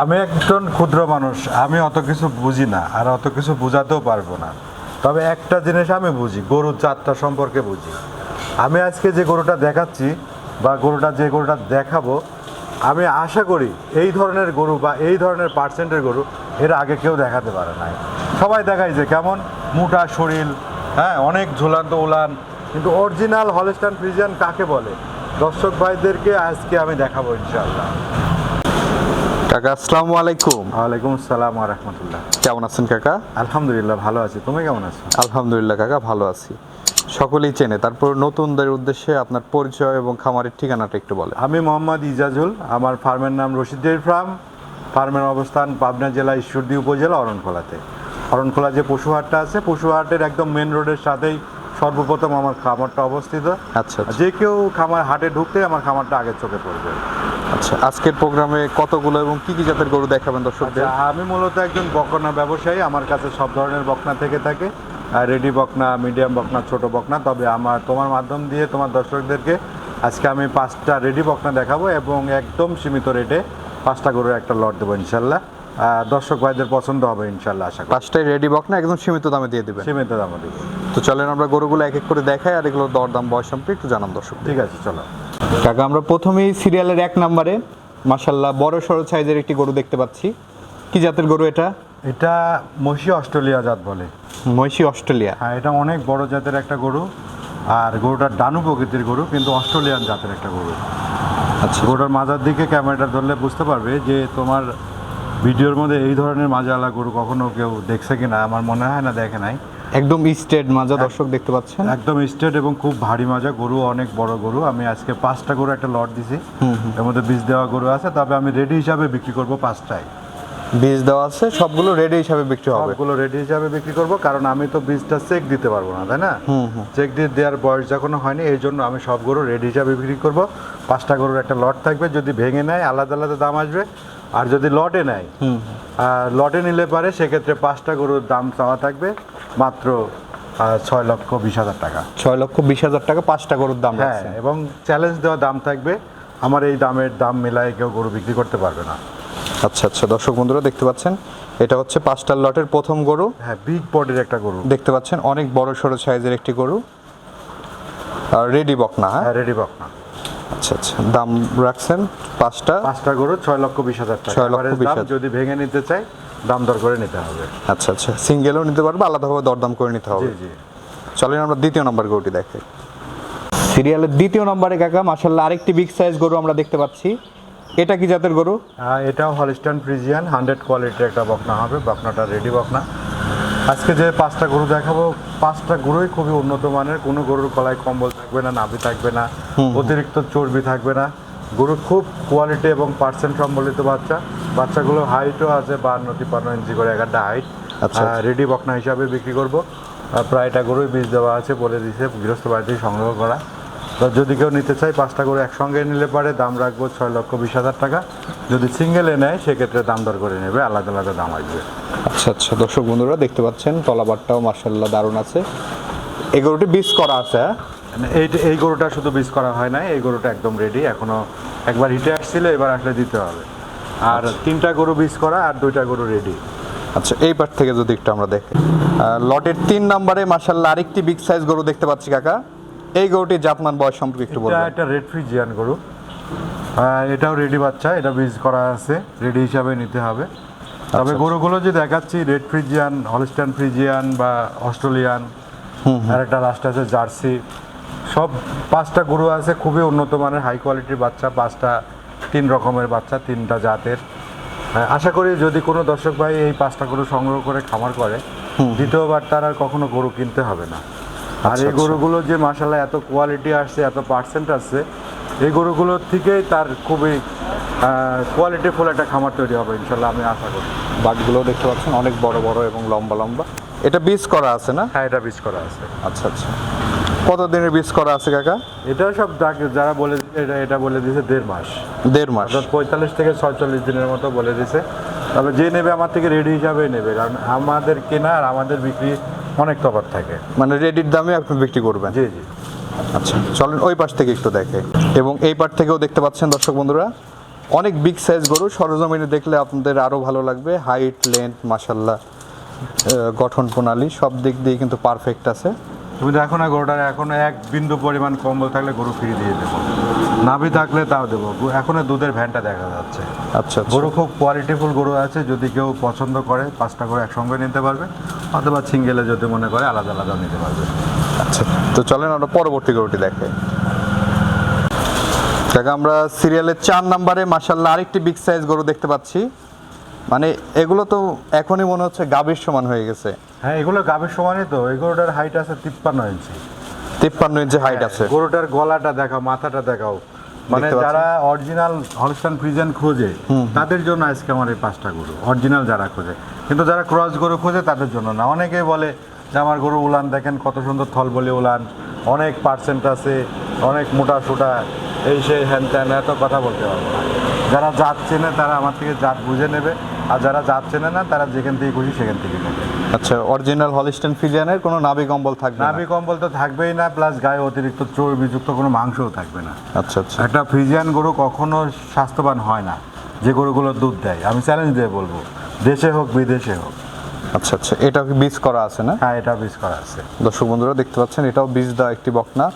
আমি একজন ক্ষুদ্র মানুষ, আমি অত কিছু বুঝি না আর অত কিছু বোঝাতেও পারবো না। তবে একটা জিনিস আমি বুঝি, গরুর জাতটা সম্পর্কে বুঝি। আমি আজকে যে গরুটা দেখাচ্ছি বা যে গরুটা দেখাবো, আমি আশা করি এই ধরনের গরু বা এই ধরনের পার্সেন্টের গরু এর আগে কেউ দেখাতে পারে না। সবাই দেখায় যে কেমন মোটা শরীর, হ্যাঁ, অনেক ঝুলান্ত উলান, কিন্তু অরিজিনাল হলস্টাইন ফ্রিজিয়ান কাকে বলে দর্শক ভাইদেরকে আজকে আমি দেখাবো ইনশাআল্লাহ। কাকা আসসালামু আলাইকুম। ওয়ালাইকুম আসসালাম ওয়া রাহমাতুল্লাহ। কেমন আছেন কাকা? আলহামদুলিল্লাহ ভালো আছি, তুমি কেমন আছো? আলহামদুলিল্লাহ কাকা ভালো আছি। সকলেই চেনে, তারপর নতুনদের উদ্দেশ্যে আপনার পরিচয় এবং খামারের ঠিকানাটা একটু বলেন। আমি মোহাম্মদ ইজাজুল, আমার ফার্মের নাম রশিদ ডেইরি ফার্ম। ফার্মের অবস্থান পাবনা জেলা ঈশ্বরদী উপজেলা অরণখোলাতে। অরণখোলা যে পশু হাটটা আছে, পশু হাটের একদম মেন রোডের সাথেই সর্বপ্রথম আমার খামারটা অবস্থিত। আচ্ছা আচ্ছা। যে কেউ খামার হাটে ঢুকতে আমার খামারটা আগে চোখে পড়বে। আচ্ছা, আজকের প্রোগ্রামে কতগুলো এবং কি কি জাতের গরু দেখাবেন দর্শকদের? আমি মূলত একজন বকনা ব্যবসায়ী, আমার কাছে সব ধরনের বকনা থেকে থাকে, রেডি বকনা, মিডিয়াম বকনা, ছোট বকনা। তবে তোমার মাধ্যম দিয়ে তোমার দর্শকদেরকে আজকে আমি 5টা রেডি বকনা দেখাবো এবং একদম সীমিত রেটে 5টা গরুর একটা লট দেবো ইনশাল্লাহ। দর্শক ভাইদের পছন্দ হবে ইনশাল্লাহ, আশা করি। 5টাই রেডি বক না, একদম সীমিত দামে দিয়ে দিবেন? সীমিত দামে দেবো। তো চলেন আমরা গরুগুলো এক এক করে দেখাই আর এগুলো দরদাম বয়স সম্পর্কে একটু জানান দর্শক। ঠিক আছে, চলো। কাকা আমরা প্রথমেই সিরিয়ালের 1 নম্বরে মাশাআল্লাহ বড় সড়ো সাইজের একটি গরু দেখতে পাচ্ছি। কি জাতের গরু এটা? এটা মহিষী অস্ট্রেলিয়া জাত বলে। মহিষী অস্ট্রেলিয়া? হ্যাঁ, এটা অনেক বড় জাতের একটা গরু। আর গরুটার ডানু প্রকৃতির গরু, কিন্তু অস্ট্রেলিয়ান জাতের একটা গরু। আচ্ছা, গরুটার মাজার দিকে ক্যামেরাটা ধরলে বুঝতে পারবে যে তোমার ভিডিওর মধ্যে এই ধরনের মাজাওয়ালা গরু কখনো কেউ দেখছে কিনা। আমার মনে হয় না, দেখে নাই। একদম স্ট্রেট মাজা দর্শক দেখতে পাচ্ছেন, একদম স্ট্রেট এবং খুব ভারী মাজা গরু, অনেক বড় গরু। আমি আজকে 5টা গরু একটা লট দিছি, এর মধ্যে বীজ দেওয়া গরু আছে। তবে আমি রেডি হিসাবে বিক্রি করব 5টায়। বীজ দেওয়া আছে, সবগুলো রেডি হিসাবে বিক্রি হবে? সবগুলো রেডি হিসাবে বিক্রি করব, কারণ আমি তো বীজটা চেক দিতে পারবো না, তাই না? চেক দিয়ে দেওয়ার বয়স যখনও হয়নি, এই জন্য আমি সব গরু রেডি হিসাবে বিক্রি করব। 5টা গরুর একটা লট থাকবে, যদি ভেঙে নেয় আলাদা আলাদা দাম আসবে। আর যদি লটে নেয়, লটে নিলে পারে সেক্ষেত্রে 5টা গরুর দাম চাওয়া থাকবে মাত্র 6,20,000 টাকা। 6,20,000 টাকা 5টা গরুর দাম? হ্যাঁ, এবং চ্যালেঞ্জ দেওয়া দাম থাকবে। আমার এই দাম মেলায় কেউ গরু বিক্রি করতে পারবে না। আচ্ছা আচ্ছা, দর্শক বন্ধুরা দেখতে পাচ্ছেন এটা হচ্ছে 5টার লটের প্রথম গরু। হ্যাঁ, বিগ বডির একটা গরু দেখতে পাচ্ছেন, অনেক বড় সড়ো সাইজের একটি গরু। আর রেডি বকনা? হ্যাঁ, রেডি বকনা। আচ্ছা আচ্ছা, দাম রাখছেন 5টা গরু 6,20,000 টাকা। 6,20,000। যদি ভেঙে নিতে চাই দাম দর করে নিতে হবে। আচ্ছা আচ্ছা, সিঙ্গেলও নিতে পারবে, আলাদাভাবে দরদাম করে নিতে হবে? জি জি। চলেন আমরা দ্বিতীয় নম্বর গরুটি দেখাই। সিরিয়ালের 2য় নম্বরে কাকা মাশাআল্লাহ আরেকটি বিগ সাইজ গরু আমরা দেখতে পাচ্ছি। এটা কি জাতের গরু? এটাও হলস্টাইন ফ্রিজিয়ান 100 কোয়ালিটির একটা বকনা হবে। বকনাটা রেডি বকনা। আজকে যে 5টা গরু দেখাবো, 5টা গরুই খুবই উন্নত মানের। কোনো গরুর গলায় কম্বল থাকবে না, নাভি থাকবে না, অতিরিক্ত চর্বি থাকবে না। গরু খুব কোয়ালিটি এবং পার্সেন্ট সম্বলিত বাচ্চাগুলো হাইটও আছে 52-53 ইঞ্চি করে একটা হাইট। আচ্ছা। রেডি বকনা হিসাবে বিক্রি করব। প্রায়টা গরুই বীজ দেওয়া আছে, বলে দিয়েছে গৃহস্থ বাড়িতেই সংগ্রহ করা। তো যদি কেউ নিতে চাই 5টা গরু একসঙ্গে নিলে পারে দাম রাখবো 6,20,000 টাকা। যদি সিঙ্গেলে নেয় সেক্ষেত্রে দাম দর করে নেবে, আলাদা আলাদা দাম আসবে। আচ্ছা আচ্ছা, দর্শক বন্ধুরা দেখতে পাচ্ছেন তলাবারটাও মাশাআল্লাহ দারুণ আছে। এই গরুটি বীজ করা আছে? এই গরুটা শুধু বীজ করা হয় না, এই গরুটা একদম রেডি। এখনো একবার হিটে আসছিল, এবার আসলে দিতে হবে। আর 3টা গরু বীজ করা আর 2টা গরু রেডি। আচ্ছা, এই পার্ট থেকে যদি একটু আমরা দেখি, লটের 3 নম্বরে মাশাআল্লাহ আরেকটি বিগ সাইজ গরু দেখতে পাচ্ছি কাকা। এই গরুটির জাতমান বয়স সম্পর্কে একটু বলবেন? এটা রেড ফ্রিজিয়ান গরু। এটাও রেডি বাচ্চা, এটা বীজ করা আছে, রেডি হিসাবে নিতে হবে। তবে গরুগুলো যে দেখাচ্ছি রেড ফ্রিজিয়ান, হলস্টাইন ফ্রিজিয়ান বা অস্ট্রেলিয়ান, আর একটা লাস্ট আছে জার্সি, সব 5টা গরু আছে খুবই উন্নত মানের হাই কোয়ালিটির বাচ্চা। 5টা 3 রকমের বাচ্চা, 3টা জাতের। আশা করি যদি কোনো দর্শক ভাই এই 5টা গরু সংগ্রহ করে খামার করে, দ্বিতীয়বার তার আর কখনো গরু কিনতে হবে না। আর এই গরুগুলো যে মাশাআল্লাহ এত কোয়ালিটি আসছে, এত পার্সেন্ট আসছে, এই গরুগুলোর থেকেই তার খুবই কোয়ালিটিফুল একটা খামার তৈরি হবে ইনশাল্লাহ, আমি আশা করি। বাটগুলো দেখতে পাচ্ছেন অনেক বড় বড় এবং লম্বা লম্বা। এটা বীজ করা আছে না? হ্যাঁ, এটা বীজ করা আছে। আচ্ছা আচ্ছা, কত দিনের বীজ করা আছে কাকা? এটা সব যারা বলে এটা বলে দিয়েছে 1.5 মাস। 1.5 মাস? 45 থেকে 46 দিনের মতো বলে দিয়েছে। তবে যে নেবে আমার থেকে রেডি হিসাবেই নেবে, কারণ আমাদের কেনা আর আমাদের বিক্রি অনেক তফাৎ থাকে। মানে রেডির দামে আপনি বিক্রি করবেন? জি জি। আচ্ছা, চলেন ওই পাশ থেকে একটু দেখে। এবং এই পাশ থেকেও দেখতে পাচ্ছেন দর্শক বন্ধুরা অনেক বিগ সাইজ গরু, সরজমিনে দেখলে আপনাদের আরো ভালো লাগবে। হাইট, লেন্থ, মাশাআল্লাহ, গঠন প্রণালী সব দিক দিয়ে কিন্তু পারফেক্ট আছে। তুমি দেখো না গরুটার এখনো এক বিন্দু পরিমাণ কম্বল থাকলে গরু ফ্রি দিয়ে দেবো, নাভি থাকলে তাও দেবো। এখনো দুধের ভ্যানটা দেখা যাচ্ছে। আচ্ছা গরু খুব কোয়ালিটিফুল গরু আছে, যদি কেউ পছন্দ করে 5টা করে একসঙ্গে নিতে পারবে, অথবা সিঙ্গেলে যদি মনে করে আলাদা আলাদাও নিতে পারবে। আচ্ছা, তো চলেন আমরা পরবর্তী গরুটি দেখে। কাকা আমরা সিরিয়ালের 4 নম্বরে মাশাআল্লাহ আরেকটি বিগ সাইজ গরু দেখতে পাচ্ছি। মানে এগুলো তো এখনই মনে হচ্ছে গাভীর সমান হয়ে গেছে। হ্যাঁ, এগুলো গাভীর সমানই তো। এই গরুটার হাইট আছে 53 ইঞ্চি। 53 ইঞ্চি হাইট আছে। গরুটার গলাটা দেখাও, মাথাটা দেখাও। মানে দেখতে পাচ্ছি। যারা অরিজিনাল হলস্টাইন ফ্রিজিয়ান খোঁজে তাদের জন্য আজকে আমার এই 5টা গরু অরিজিনাল যারা খোঁজে, কিন্তু যারা ক্রস গরু খোঁজে তাদের জন্য না। অনেকেই বলে যে আমার গরু উলান দেখেন কত সুন্দর থলবলি উলান, অনেক পার্সেন্ট আছে, অনেক মোটা সোটা, এই সেই হ্যান ত্যান, এত কথা বলতে পারবো না। যারা জাত চেনে তারা আমার থেকে জাত বুঝে নেবে, আর যারা জাত চেনে না তারা যেখান থেকে খুশি সেখান থেকে নেবে। আচ্ছা, অরিজিনাল হলস্টাইন ফ্রিজিয়ানের কোনো নাভি কম্বল থাকবে না? নাভি কম্বল তো থাকবেই না, প্লাস গায়ে অতিরিক্ত চর্বিযুক্ত কোনো মাংসও থাকবে না। আচ্ছা আচ্ছা। একটা ফ্রিজিয়ান গরু কখনো স্বাস্থ্যবান হয় না যে গরুগুলো দুধ দেয়। আমি চ্যালেঞ্জ দিয়ে বলবো, দেশে হোক বিদেশে হোক। আচ্ছা আচ্ছা, এটা কি বীজ করা আছে না? হ্যাঁ, এটা বীজ করা আছে। দর্শক বন্ধুরা দেখতে পাচ্ছেন, এটাও বীজ দেওয়া একটি বকনা।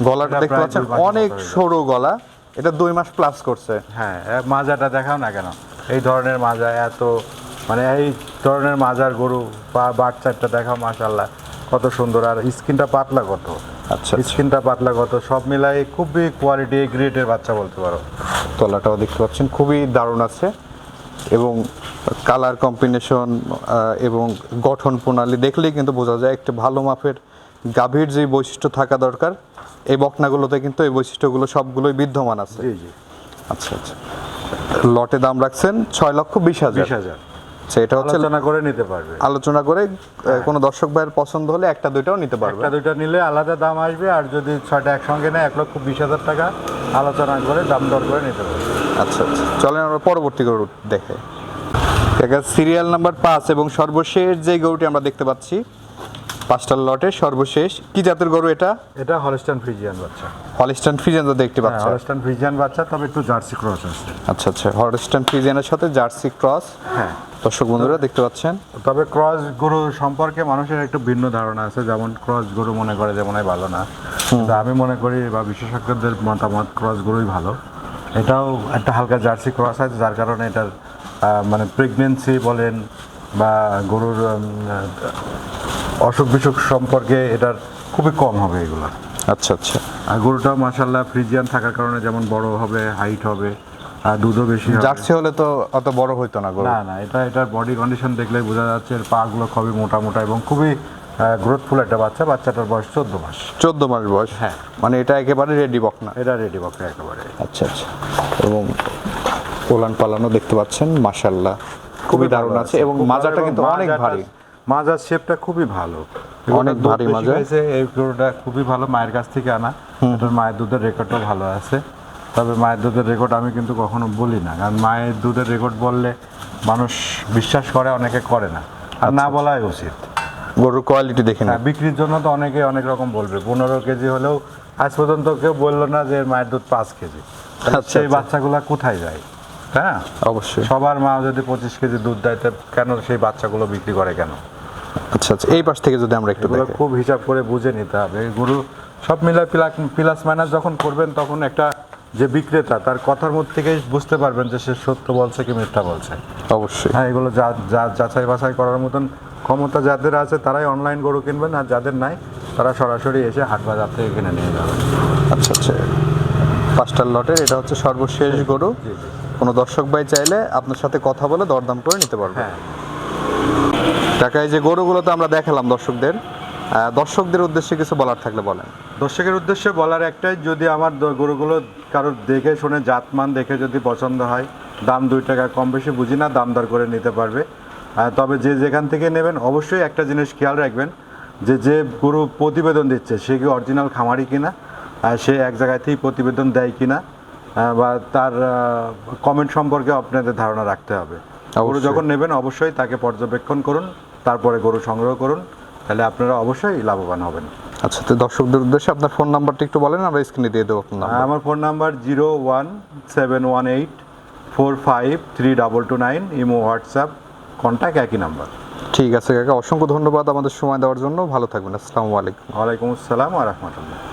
গলাটা এটা দেখতে প্রায় পাচ্ছেন 2 মাসের অনেক মতো হয়ে সরু গলা। এটা 2 মাস প্লাস করছে। হ্যাঁ, মাজাটা দেখাও না কেন, এই ধরনের মাজা, এত মানে এই ধরনের মাজার গরু বা বাচ্চাটা দেখাও, মাশাআল্লাহ কত সুন্দর। আর স্কিনটা পাতলা কত, আচ্ছা, স্কিনটা পাতলা কত, সব মিলাই খুবই কোয়ালিটি গ্রেডের বাচ্চা বলতে পারো। তলাটাও দেখতে পাচ্ছেন খুবই দারুণ আছে, এবং কালার কম্বিনেশন এবং গঠন প্রণালী দেখলেই কিন্তু বোঝা যায় একটা ভালো মাপের গাভীর যে বৈশিষ্ট্য থাকা দরকার এই বকনাগুলোতে কিন্তু এই বৈশিষ্ট্যগুলো সবগুলোই বিদ্যমান আছে। জি জি। আচ্ছা আচ্ছা, লটে দাম রাখছেন 6,20,000। 20,000 আচ্ছা, এটা হচ্ছে আলোচনা করে নিতে পারবে। আলোচনা করে কোনো দর্শক ভাইয়ের পছন্দ হলে একটা দুইটাও নিতে পারবে। একটা দুইটা নিলে আলাদা দাম আসবে, আর যদি 6টা একসঙ্গে নেয় 1,20,000 টাকা আলোচনা করে দাম দর করে নিতে পারবে। আচ্ছা আচ্ছা, চলেন আমরা পরবর্তী গরু দেখে। সিরিয়াল নাম্বার 5 এবং সর্বশেষ যে গরুটি আমরা দেখতে পাচ্ছি 5টার লটে সর্বশেষ, কি জাতের গরু এটা? এটা হলস্টাইন ফ্রিজিয়ান বাচ্চা। হলস্টাইন ফ্রিজিয়ান দেখতে পাচ্ছি। হলস্টাইন ফ্রিজিয়ান বাচ্চা, তবে একটু জার্সি ক্রস আছে। আচ্ছা আচ্ছা, হলস্টাইন ফ্রিজিয়ানের সাথে জার্সি ক্রস। হ্যাঁ, দর্শক বন্ধুরা দেখতে পাচ্ছেন। তবে ক্রস গরু সম্পর্কে মানুষের একটু ভিন্ন ধারণা আছে। যেমন ক্রস গরু মনে করে যে মনে হয় ভালো না, কিন্তু আমি মনে করি বা বিশেষজ্ঞদের মতামত ক্রস গরুই ভালো। এটাও একটা হালকা জার্সি ক্রস আছে, যার কারণে এটার মানে প্রেগনেন্সি বলেন বা গরুর অসুখ বিসুখ সম্পর্কে এটার খুবই কম হবে এগুলো। আচ্ছা আচ্ছা, আর গরুটাও মাশাআল্লাহ ফ্রিজিয়ান থাকার কারণে যেমন বড় হবে, হাইট হবে, আর দুধও বেশি হবে। জার্সি হলে তো অত বড় হইতো না গরু। না না, এটার বডি কন্ডিশন দেখলেই বোঝা যাচ্ছে এর পাগুলো খুবই মোটা মোটা এবং খুবই গ্রোথফুল একটা বাচ্চা। বাচ্চাটার বয়স 14 মাস। 14 মাস বয়স। হ্যাঁ, মানে এটা একেবারে রেডি বকনা। এটা রেডি বকরা একেবারে। আচ্ছা আচ্ছা, এবং পোলান পালানো দেখতে পাচ্ছেন মাশাআল্লাহ খুবই দারুণ আছে, এবং মাজাটা কিন্তু অনেক ভারী। মাজার শেপটা খুবই ভালো, অনেক ভারী মাজা। এই গরুটা খুবই ভালো, মায়ের কাছ থেকে আনা। এটার মায়ের দুধের রেকর্ডও ভালো আছে। তবে মায়ের দুধের রেকর্ড আমি কিন্তু কখনো বলি না, কারণ মায়ের দুধের রেকর্ড বললে মানুষ বিশ্বাস করে, অনেকে করে না, আর না বলাই উচিত। গরুর কোয়ালিটি দেখে না। বিক্রির জন্য তো অনেকে অনেক রকম বলবে। 15 কেজি হলেও আজ পর্যন্ত কেউ বললো না যে এর মায়ের দুধ 5 কেজি। সেই বাচ্চাগুলা কোথায় যায়? হ্যাঁ, অবশ্যই। সবার মা যদি 25 কেজি দুধ দেয়, তো কেন সেই বাচ্চাগুলো বিক্রি করে কেন? আচ্ছা আচ্ছা, এই পাশ থেকে যদি আমরা একটু এগুলো দেখি। খুব হিসাব করে বুঝে নিতে হবে। এই গরু সব মিলে প্লাস মাইনাস যখন করবেন, তখন একটা যে বিক্রেতা তার কথার মধ্যে থেকেই বুঝতে পারবেন যে সে সত্য বলছে কি মিথ্যা বলছে। অবশ্যই। হ্যাঁ, এগুলো যাচাই বাছাই করার মতন ক্ষমতা যাদের আছে তারাই অনলাইন গরু কিনবেন, আর যাদের নাই তারা সরাসরি এসে হাট বাজার থেকে কিনে নিয়ে যাবেন। আচ্ছা আচ্ছা, 5টার লটের এটা হচ্ছে সর্বশেষ গরু। জি জি। কোনো দর্শক ভাই চাইলে আপনার সাথে কথা বলে দরদাম করে নিতে পারবে। হ্যাঁ, টাকায় যে গরুগুলো তো আমরা দেখালাম দর্শকদের, দর্শকদের উদ্দেশ্যে কিছু বলার থাকলে বলেন। দর্শকের উদ্দেশ্যে বলার একটাই, যদি আমার গরুগুলো কারোর দেখে শুনে জাতমান দেখে যদি পছন্দ হয়, দাম 2 টাকা কম বেশি বুঝি না, দাম দর করে নিতে পারবে। তবে যে যেখান থেকে নেবেন অবশ্যই একটা জিনিস খেয়াল রাখবেন, যে গরু প্রতিবেদন দিচ্ছে সে কি অরিজিনাল খামারি কিনা, সে এক জায়গাতেই প্রতিবেদন দেয় কিনা, বা তার কমেন্ট সম্পর্কে আপনাদের ধারণা রাখতে হবে। গরু যখন নেবেন অবশ্যই তাকে পর্যবেক্ষণ করুন, তারপরে গরু সংগ্রহ করুন, তাহলে আপনারা অবশ্যই লাভবান হবেন। আচ্ছা, তো দর্শকদের উদ্দেশ্যে আপনার ফোন নাম্বারটা একটু বলেন, আমরা স্ক্রিনে দিয়ে দেবো আপনার নাম্বার। আমার phone number 453229, imo WhatsApp contact একই নাম্বার। ঠিক আছে কাকা, অসংখ্য ধন্যবাদ আমাদের সময় দেওয়ার জন্য। ভালো থাকবেন। আসসালামু আলাইকুম। ওয়ালাইকুম আসসালাম ওয়া রাহমাতুল্লাহ।